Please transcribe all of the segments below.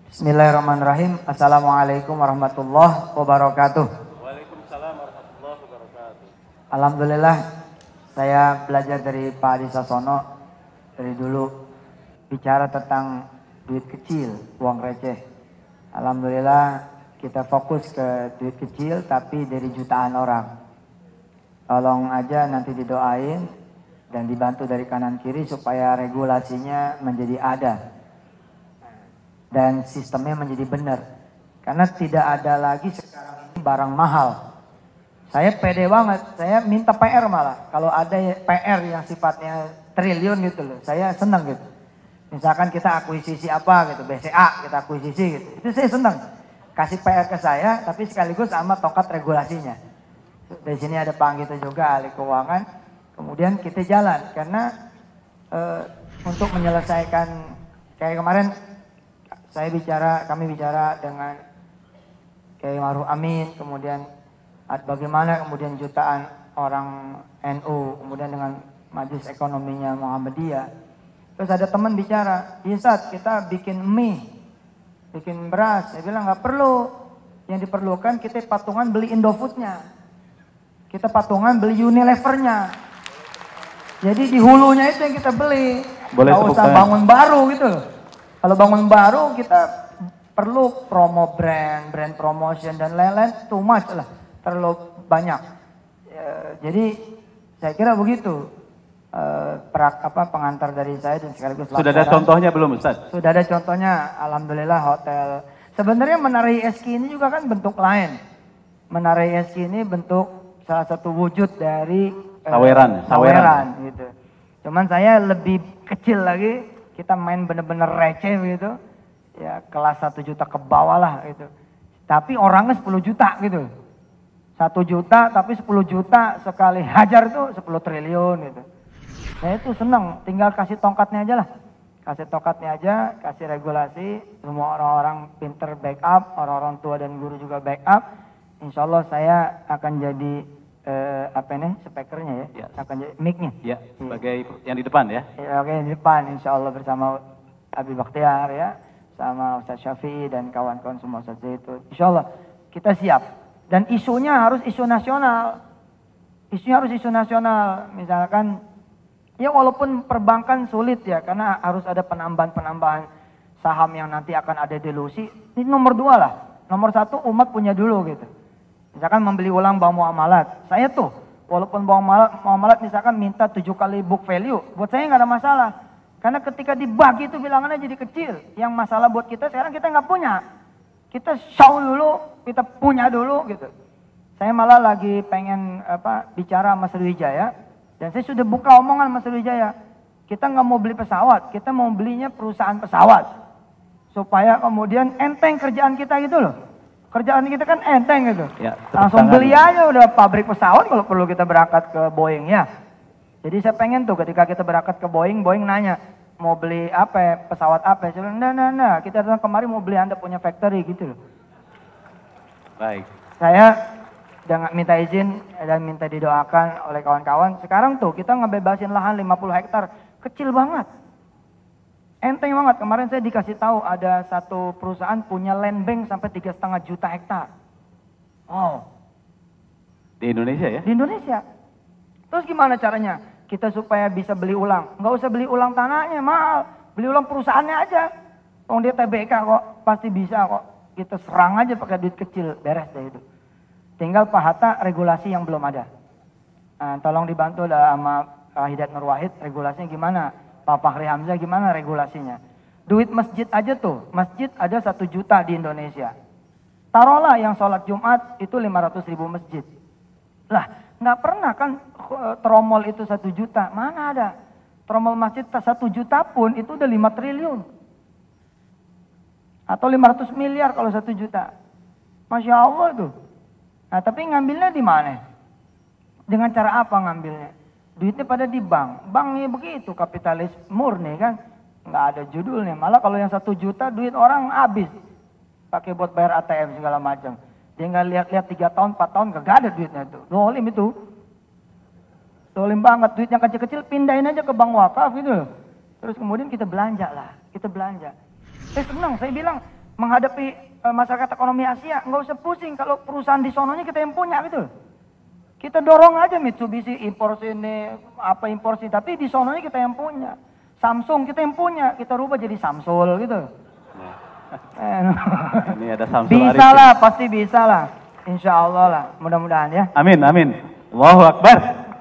Bismillahirrahmanirrahim. Assalamualaikum warahmatullahi wabarakatuh. Waalaikumsalam warahmatullahi wabarakatuh. Alhamdulillah saya belajar dari Pak Adi Sasono dari dulu bicara tentang duit kecil, uang receh. Alhamdulillah kita fokus ke duit kecil tapi dari jutaan orang. Tolong aja nanti didoain dan dibantu dari kanan kiri supaya regulasinya menjadi ada. Dan sistemnya menjadi benar. Karena tidak ada lagi sekarang ini barang mahal. Saya pede banget, saya minta PR malah. Kalau ada PR yang sifatnya triliun gitu loh, saya senang gitu. Misalkan kita akuisisi apa gitu, BCA kita akuisisi gitu. Itu saya senang. Kasih PR ke saya, tapi sekaligus sama tongkat regulasinya. Dari sini ada Pak Anggito juga, ahli keuangan. Kemudian kita jalan, karena untuk menyelesaikan, kayak kemarin, kami bicara dengan Kiai Ma'ruf Amin, kemudian bagaimana kemudian jutaan orang NU, kemudian dengan majelis ekonominya Muhammadiyah. Terus ada teman bicara, Ustaz kita bikin mie, bikin beras. Saya bilang nggak perlu, yang diperlukan kita patungan beli Indofoodnya, kita patungan beli Unilevernya. Jadi di hulunya itu yang kita beli, nggak usah bangun baru gitu loh. Kalau bangun baru kita perlu promo brand promotion dan lain-lain, too much lah, terlalu banyak. Jadi saya kira begitu pengantar dari saya dan sekaligus laporan. Sudah ada contohnya belum Ustaz? Sudah ada contohnya, alhamdulillah hotel. Sebenarnya Menara ISK ini juga kan bentuk lain. Menara ISK ini bentuk salah satu wujud dari saweran gitu. Cuman saya lebih kecil lagi. Kita main bener-bener receh gitu, ya kelas 1 juta ke bawah lah gitu. Tapi orangnya 10 juta gitu. 1 juta tapi 10 juta sekali hajar tuh 10 triliun gitu. Nah itu seneng, tinggal kasih tongkatnya aja lah. Kasih tongkatnya aja, kasih regulasi, semua orang-orang pinter backup, orang-orang tua dan guru juga backup. Insya Allah saya akan jadi speakernya ya, akan jadi mic-nya. Ya, sebagai yang di depan ya. Ya, oke, di depan insya Allah bersama Abi Bakhtiar ya, sama Ustaz Syafi'i dan kawan-kawan semua Ustaz itu. Insya Allah kita siap. Dan isunya harus isu nasional. Isunya harus isu nasional. Misalkan, ya walaupun perbankan sulit ya, karena harus ada penambahan saham yang nanti akan ada delusi. Ini nomor 2 lah. Nomor 1 umat punya dulu gitu. Misalkan membeli ulang bank muamalat. Saya tuh, walaupun bank muamalat misalkan minta 7 kali book value, buat saya nggak ada masalah. Karena ketika dibagi itu bilangannya jadi kecil. Yang masalah buat kita sekarang kita nggak punya. Kita show dulu, kita punya dulu gitu. Saya malah lagi pengen bicara sama Sriwijaya. Dan saya sudah buka omongan sama Sriwijaya. Kita nggak mau beli pesawat, kita mau belinya perusahaan pesawat. Supaya kemudian enteng kerjaan kita gitu loh. Kerjaan kita kan enteng gitu. Ya, langsung beli aja udah pabrik pesawat kalau perlu kita berangkat ke Boeing ya. Jadi saya pengen tuh ketika kita berangkat ke Boeing nanya mau beli apa, pesawat apa. Saya bilang nah, kita datang kemari mau beli Anda punya factory gitu loh. Baik. Saya minta izin dan minta didoakan oleh kawan-kawan. Sekarang tuh kita ngebebasin lahan 50 hektar, kecil banget. Enteng banget, kemarin saya dikasih tahu ada satu perusahaan punya land bank sampai 3,5 juta hektar. Wow. Di Indonesia ya? Di Indonesia. Terus gimana caranya? Kita supaya bisa beli ulang. Nggak usah beli ulang tanahnya, mahal. Beli ulang perusahaannya aja. Dia TBK kok, pasti bisa kok. Kita serang aja pakai duit kecil, beres deh itu. Tinggal Pak Hatta regulasi yang belum ada. Nah, tolong dibantu sama Hidayat Nur Wahid, regulasinya gimana? Pak Fahri Hamzah gimana regulasinya? Duit masjid aja tuh, masjid ada 1 juta di Indonesia. Taruhlah yang sholat Jumat itu 500 ribu masjid. Lah, nggak pernah kan tromol itu 1 juta, mana ada? Tromol masjid 1 juta pun itu udah 5 triliun. Atau 500 miliar kalau 1 juta. Masya Allah tuh. Nah tapi ngambilnya di mana? Dengan cara apa ngambilnya? Duitnya pada di bank. Banknya begitu, kapitalis murni kan. Nggak ada judulnya. Malah kalau yang 1 juta duit orang habis. Pakai buat bayar ATM segala macam. Dia nggak lihat-lihat 3 tahun, 4 tahun gak ada duitnya itu. Dolim itu. Dolim banget. Duit yang kecil-kecil pindahin aja ke bank wakaf gitu. Terus kemudian kita belanja lah. Kita belanja. Saya senang, saya bilang menghadapi masyarakat ekonomi Asia, nggak usah pusing kalau perusahaan di sononya kita yang punya gitu. Kita dorong aja Mitsubishi impor sini, apa impor sini, tapi di sononya kita yang punya. Samsung kita yang punya, kita rubah jadi Samsul gitu. Ini ada Samsul Bisa lah, pasti bisa lah. Insya Allah lah, mudah-mudahan ya. Amin, amin. Allahu Akbar.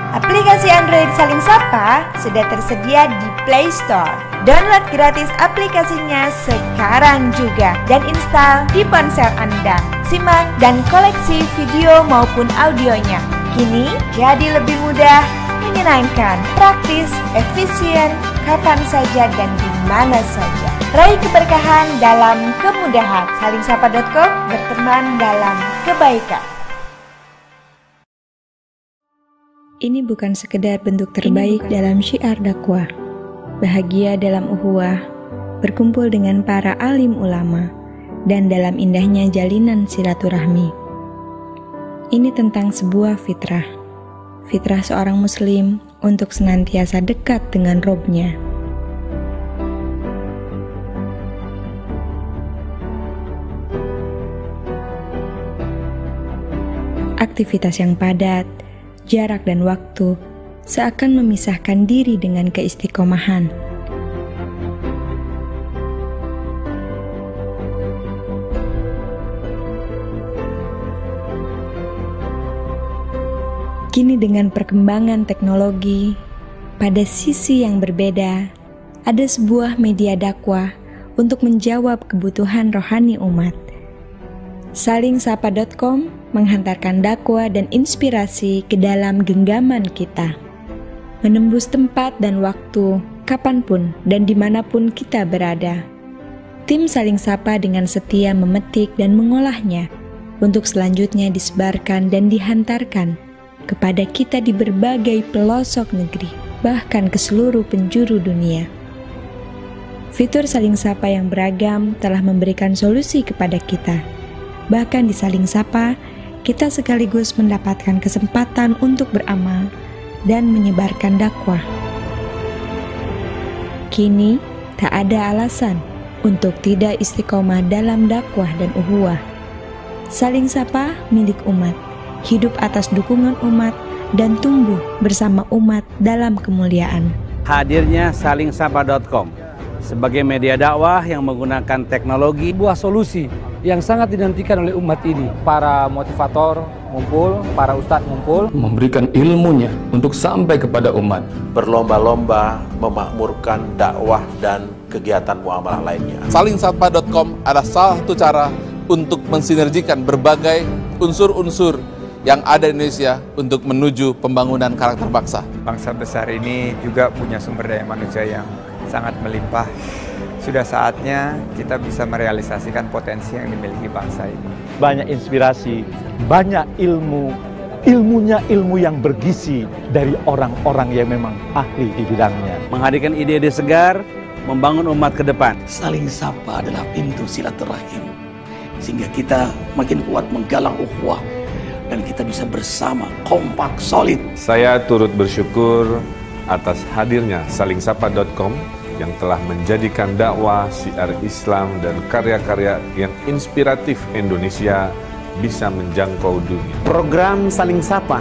Aplikasi Android Saling Sapa sudah tersedia di Play Store. Download gratis aplikasinya sekarang juga dan install di ponsel Anda. Simak dan koleksi video maupun audionya. Kini jadi lebih mudah, menyenangkan, praktis, efisien, kapan saja dan di mana saja. Raih keberkahan dalam kemudahan. Salingsapa.com, berteman dalam kebaikan. Ini bukan sekedar bentuk terbaik dalam syiar dakwah. Bahagia dalam ukhuwah, berkumpul dengan para alim ulama, dan dalam indahnya jalinan silaturahmi. Ini tentang sebuah fitrah. Fitrah seorang muslim untuk senantiasa dekat dengan Robnya. Aktivitas yang padat, jarak dan waktu seakan memisahkan diri dengan keistiqomahan. Kini dengan perkembangan teknologi, pada sisi yang berbeda, ada sebuah media dakwah untuk menjawab kebutuhan rohani umat. Salingsapa.com menghantarkan dakwah dan inspirasi ke dalam genggaman kita, menembus tempat dan waktu, kapanpun dan dimanapun kita berada. Tim Saling Sapa dengan setia memetik dan mengolahnya, untuk selanjutnya disebarkan dan dihantarkan kepada kita di berbagai pelosok negeri, bahkan ke seluruh penjuru dunia. Fitur Saling Sapa yang beragam telah memberikan solusi kepada kita. Bahkan di Saling Sapa, kita sekaligus mendapatkan kesempatan untuk beramal dan menyebarkan dakwah. Kini, tak ada alasan untuk tidak istiqomah dalam dakwah dan ukhuwah. Saling Sapa milik umat, hidup atas dukungan umat, dan tumbuh bersama umat dalam kemuliaan. Hadirnya Salingsapa.com sebagai media dakwah yang menggunakan teknologi, sebuah solusi yang sangat dinantikan oleh umat ini. Para motivator ngumpul, para ustadz ngumpul, memberikan ilmunya untuk sampai kepada umat, berlomba-lomba memakmurkan dakwah dan kegiatan muamalah lainnya. Salingsapa.com adalah salah satu cara untuk mensinergikan berbagai unsur-unsur yang ada di Indonesia untuk menuju pembangunan karakter bangsa. Bangsa besar ini juga punya sumber daya manusia yang sangat melimpah. Sudah saatnya kita bisa merealisasikan potensi yang dimiliki bangsa ini. Banyak inspirasi, banyak ilmu, ilmunya ilmu yang bergizi dari orang-orang yang memang ahli di bidangnya. Menghadirkan ide-ide segar, membangun umat ke depan. Saling Sapa adalah pintu silaturahim, sehingga kita makin kuat menggalang ukhuwah dan kita bisa bersama kompak solid. Saya turut bersyukur atas hadirnya Salingsapa.com yang telah menjadikan dakwah, syiar Islam dan karya-karya yang inspiratif Indonesia bisa menjangkau dunia. Program Saling Sapa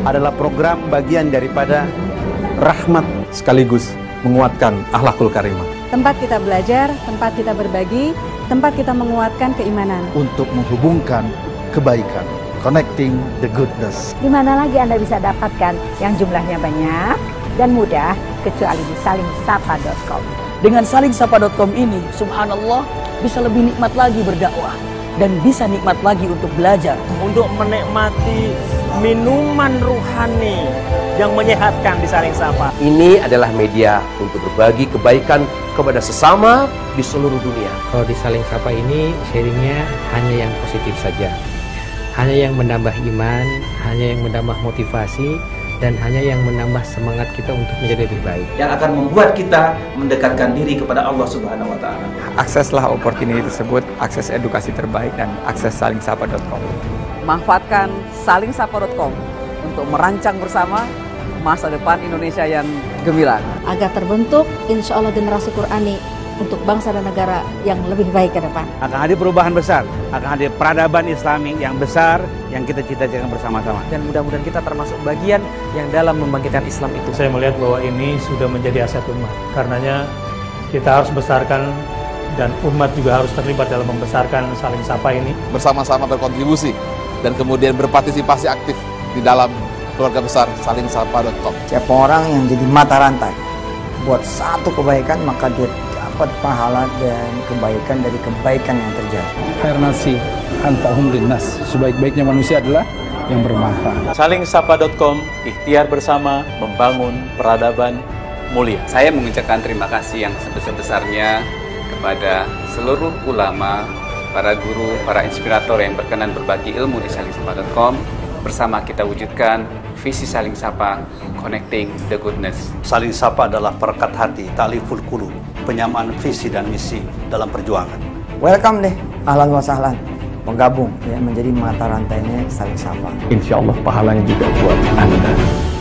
adalah program bagian daripada rahmat sekaligus menguatkan akhlakul karimah. Tempat kita belajar, tempat kita berbagi, tempat kita menguatkan keimanan. Untuk menghubungkan kebaikan, connecting the goodness. Di mana lagi Anda bisa dapatkan yang jumlahnya banyak dan mudah kecuali di Salingsapa.com. Dengan Salingsapa.com ini, subhanallah, bisa lebih nikmat lagi berdakwah dan bisa nikmat lagi untuk belajar, untuk menikmati minuman ruhani yang menyehatkan di Saling Sapa. Ini adalah media untuk berbagi kebaikan kepada sesama di seluruh dunia. Kalau di Saling Sapa ini sharingnya hanya yang positif saja, hanya yang menambah iman, hanya yang menambah motivasi, dan hanya yang menambah semangat kita untuk menjadi lebih baik. Yang akan membuat kita mendekatkan diri kepada Allah Subhanahu wa Ta'ala. Akseslah opportunity tersebut, akses edukasi terbaik dan akses salingsapa.com. Manfaatkan salingsapa.com untuk merancang bersama masa depan Indonesia yang gemilang. Agar terbentuk insya Allah generasi Qurani untuk bangsa dan negara yang lebih baik ke depan. Akan hadir perubahan besar, akan hadir peradaban Islami yang besar yang kita cita-citakan bersama-sama. Dan mudah-mudahan kita termasuk bagian yang dalam membangkitkan Islam itu. Saya melihat bahwa ini sudah menjadi aset umat. Karenanya kita harus besarkan dan umat juga harus terlibat dalam membesarkan Saling Sapa ini. Bersama-sama berkontribusi dan kemudian berpartisipasi aktif di dalam keluarga besar salingsapa.com. Siapa orang yang jadi mata rantai buat satu kebaikan, maka dia dapat pahala dan kebaikan dari kebaikan yang terjadi. Khair nasi anfa'hum linnas. Sebaik-baiknya manusia adalah yang bermanfaat. Salingsapa.com, ikhtiar bersama membangun peradaban mulia. Saya mengucapkan terima kasih yang sebesar-besarnya kepada seluruh ulama, para guru, para inspirator yang berkenan berbagi ilmu di salingsapa.com. Bersama kita wujudkan visi Saling Sapa, Connecting the Goodness. Saling Sapa adalah perekat hati, ta'liful qulub, penyamaan visi dan misi dalam perjuangan. Welcome deh, ahlan wa sahlan, menggabung ya menjadi mata rantainya Saling Sapa. Insya Allah pahalanya juga buat Anda.